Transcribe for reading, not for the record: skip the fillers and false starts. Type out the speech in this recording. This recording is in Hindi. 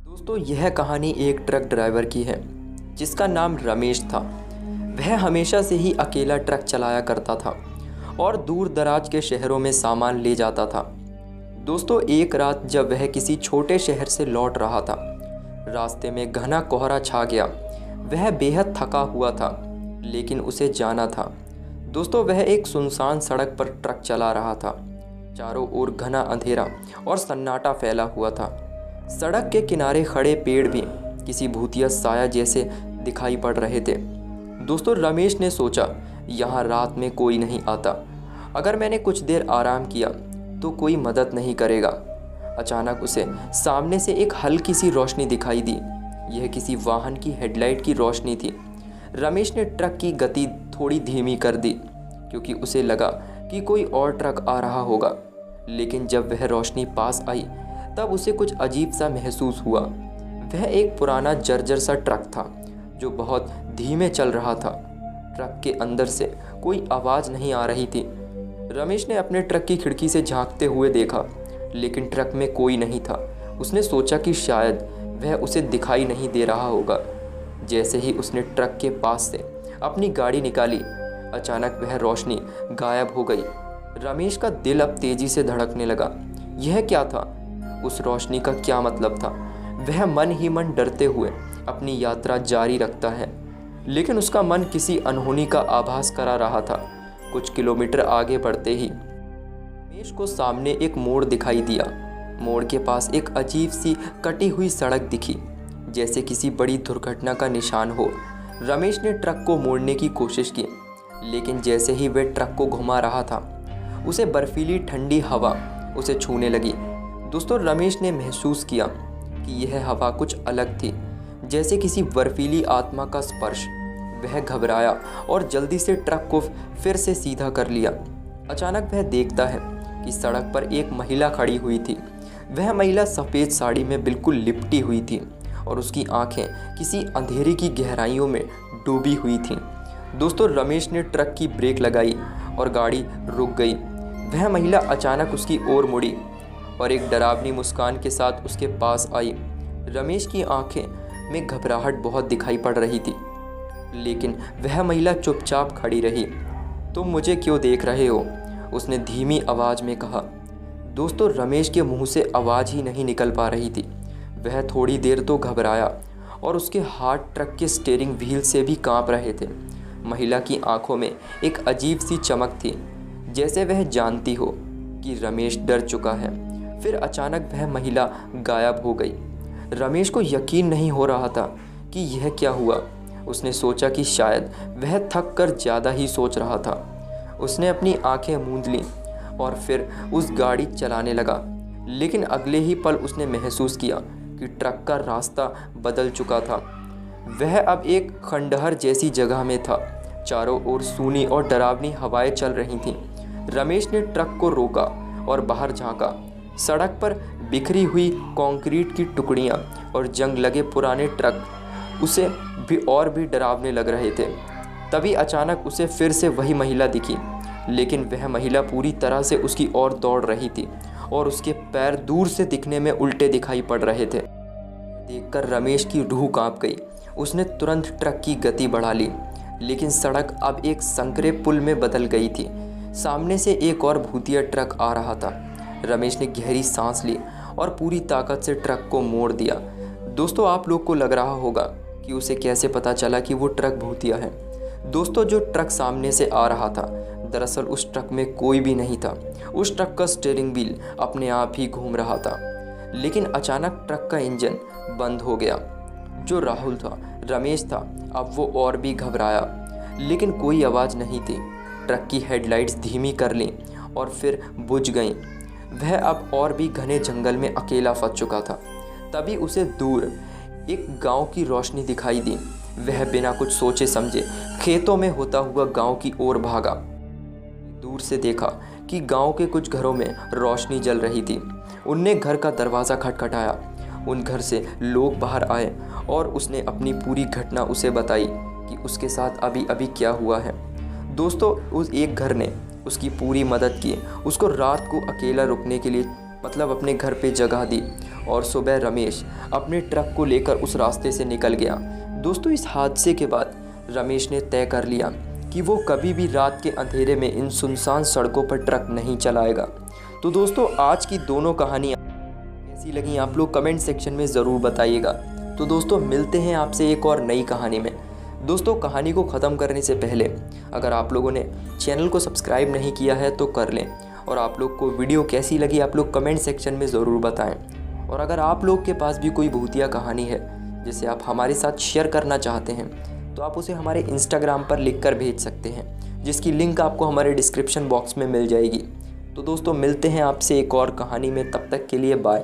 दोस्तों यह कहानी एक ट्रक ड्राइवर की है जिसका नाम रमेश था। वह हमेशा से ही अकेला ट्रक चलाया करता था और दूर दराज के शहरों में सामान ले जाता था। दोस्तों एक रात जब वह किसी छोटे शहर से लौट रहा था, रास्ते में घना कोहरा छा गया। वह बेहद थका हुआ था लेकिन उसे जाना था। दोस्तों वह एक सुनसान सड़क पर ट्रक चला रहा था। चारों ओर घना अंधेरा और सन्नाटा फैला हुआ था। सड़क के किनारे खड़े पेड़ भी किसी भूतिया साया जैसे दिखाई पड़ रहे थे। दोस्तों रमेश ने सोचा, यहाँ रात में कोई नहीं आता। अगर मैंने कुछ देर आराम किया तो कोई मदद नहीं करेगा। अचानक उसे सामने से एक हल्की सी रोशनी दिखाई दी। यह किसी वाहन की हेडलाइट की रोशनी थी। रमेश ने ट्रक की गति थोड़ी धीमी कर दी क्योंकि उसे लगा कि कोई और ट्रक आ रहा होगा। लेकिन जब वह रोशनी पास आई तब उसे कुछ अजीब सा महसूस हुआ। वह एक पुराना जर्जर सा ट्रक था जो बहुत धीमे चल रहा था। ट्रक के अंदर से कोई आवाज़ नहीं आ रही थी। रमेश ने अपने ट्रक की खिड़की से झांकते हुए देखा लेकिन ट्रक में कोई नहीं था। उसने सोचा कि शायद वह उसे दिखाई नहीं दे रहा होगा। जैसे ही उसने ट्रक के पास से अपनी गाड़ी निकाली, अचानक वह रोशनी गायब हो गई। रमेश का दिल अब तेजी से धड़कने लगा। यह क्या था? उस रोशनी का क्या मतलब था? वह मन ही मन डरते हुए अपनी यात्रा जारी रखता है, लेकिन उसका मन किसी अनहोनी का आभास करा रहा था। कुछ किलोमीटर आगे बढ़ते ही रमेश को सामने एक मोड़ दिखाई दिया। मोड़ के पास एक अजीब सी कटी हुई सड़क दिखी, जैसे किसी बड़ी दुर्घटना का निशान हो। रमेश ने ट्रक को मोड़ने की कोशिश की, लेकिन जैसे ही वह ट्रक को घुमा रहा था, उसे बर्फीली ठंडी हवा उसे छूने लगी। दोस्तों रमेश ने महसूस किया कि यह हवा कुछ अलग थी, जैसे किसी बर्फीली आत्मा का स्पर्श। वह घबराया और जल्दी से ट्रक को फिर से सीधा कर लिया। अचानक वह देखता है कि सड़क पर एक महिला खड़ी हुई थी। वह महिला सफ़ेद साड़ी में बिल्कुल लिपटी हुई थी और उसकी आंखें किसी अंधेरे की गहराइयों में डूबी हुई थीं। दोस्तों रमेश ने ट्रक की ब्रेक लगाई और गाड़ी रुक गई। वह महिला अचानक उसकी ओर मुड़ी और एक डरावनी मुस्कान के साथ उसके पास आई। रमेश की आंखें में घबराहट बहुत दिखाई पड़ रही थी, लेकिन वह महिला चुपचाप खड़ी रही। तुम मुझे क्यों देख रहे हो? उसने धीमी आवाज़ में कहा। दोस्तों रमेश के मुंह से आवाज़ ही नहीं निकल पा रही थी। वह थोड़ी देर तो घबराया और उसके हाथ ट्रक के स्टीयरिंग व्हील से भी कांप रहे थे। महिला की आंखों में एक अजीब सी चमक थी, जैसे वह जानती हो कि रमेश डर चुका है। फिर अचानक वह महिला गायब हो गई। रमेश को यकीन नहीं हो रहा था कि यह क्या हुआ। उसने सोचा कि शायद वह थक कर ज़्यादा ही सोच रहा था। उसने अपनी आंखें मूंद लीं और फिर उस गाड़ी चलाने लगा, लेकिन अगले ही पल उसने महसूस किया कि ट्रक का रास्ता बदल चुका था। वह अब एक खंडहर जैसी जगह में था। चारों ओर सूनी और डरावनी हवाएं चल रही थीं। रमेश ने ट्रक को रोका और बाहर झांका। सड़क पर बिखरी हुई कंक्रीट की टुकड़ियां और जंग लगे पुराने ट्रक उसे भी डरावने लग रहे थे। तभी अचानक उसे फिर से वही महिला दिखी, लेकिन वह महिला पूरी तरह से उसकी ओर दौड़ रही थी और उसके पैर दूर से दिखने में उल्टे दिखाई पड़ रहे थे। देखकर रमेश की रूह कांप गई। उसने तुरंत ट्रक की गति बढ़ा ली, लेकिन सड़क अब एक संकरे पुल में बदल गई थी। सामने से एक और भूतिया ट्रक आ रहा था। रमेश ने गहरी सांस ली और पूरी ताकत से ट्रक को मोड़ दिया। दोस्तों आप लोग को लग रहा होगा कि उसे कैसे पता चला कि वो ट्रक भूतिया है। दोस्तों जो ट्रक सामने से आ रहा था, दरअसल उस ट्रक में कोई भी नहीं था। उस ट्रक का स्टीयरिंग व्हील अपने आप ही घूम रहा था, लेकिन अचानक ट्रक का इंजन बंद हो गया। जो राहुल था, रमेश था, अब वो और भी घबराया, लेकिन कोई आवाज़ नहीं थी। ट्रक की हेडलाइट्स धीमी कर लीं और फिर बुझ गईं। वह अब और भी घने जंगल में अकेला फंस चुका था। तभी उसे दूर एक गांव की रोशनी दिखाई दी। वह बिना कुछ सोचे समझे खेतों में होता हुआ गांव की ओर भागा। दूर से देखा कि गांव के कुछ घरों में रोशनी जल रही थी। उनने घर का दरवाज़ा खटखटाया। उन घर से लोग बाहर आए और उसने अपनी पूरी घटना उसे बताई कि उसके साथ अभी अभी क्या हुआ है। दोस्तों उस एक घर ने उसकी पूरी मदद की। उसको रात को अकेला रुकने के लिए अपने घर पे जगह दी और सुबह रमेश अपने ट्रक को लेकर उस रास्ते से निकल गया। दोस्तों, इस हादसे के बाद रमेश ने तय कर लिया कि वो कभी भी रात के अंधेरे में इन सुनसान सड़कों पर ट्रक नहीं चलाएगा। तो दोस्तों, आज की दोनों कहानियाँ कैसी लगी आप लोग कमेंट सेक्शन में ज़रूर बताइएगा। तो दोस्तों, मिलते हैं आपसे एक और नई कहानी में। दोस्तों, कहानी को ख़त्म करने से पहले अगर आप लोगों ने चैनल को सब्सक्राइब नहीं किया है तो कर लें, और आप लोग को वीडियो कैसी लगी आप लोग कमेंट सेक्शन में ज़रूर बताएं। और अगर आप लोग के पास भी कोई भूतिया कहानी है जिसे आप हमारे साथ शेयर करना चाहते हैं तो आप उसे हमारे इंस्टाग्राम पर लिख कर भेज सकते हैं, जिसकी लिंक आपको हमारे डिस्क्रिप्शन बॉक्स में मिल जाएगी। तो दोस्तों, मिलते हैं आपसे एक और कहानी में, तब तक के लिए बाय।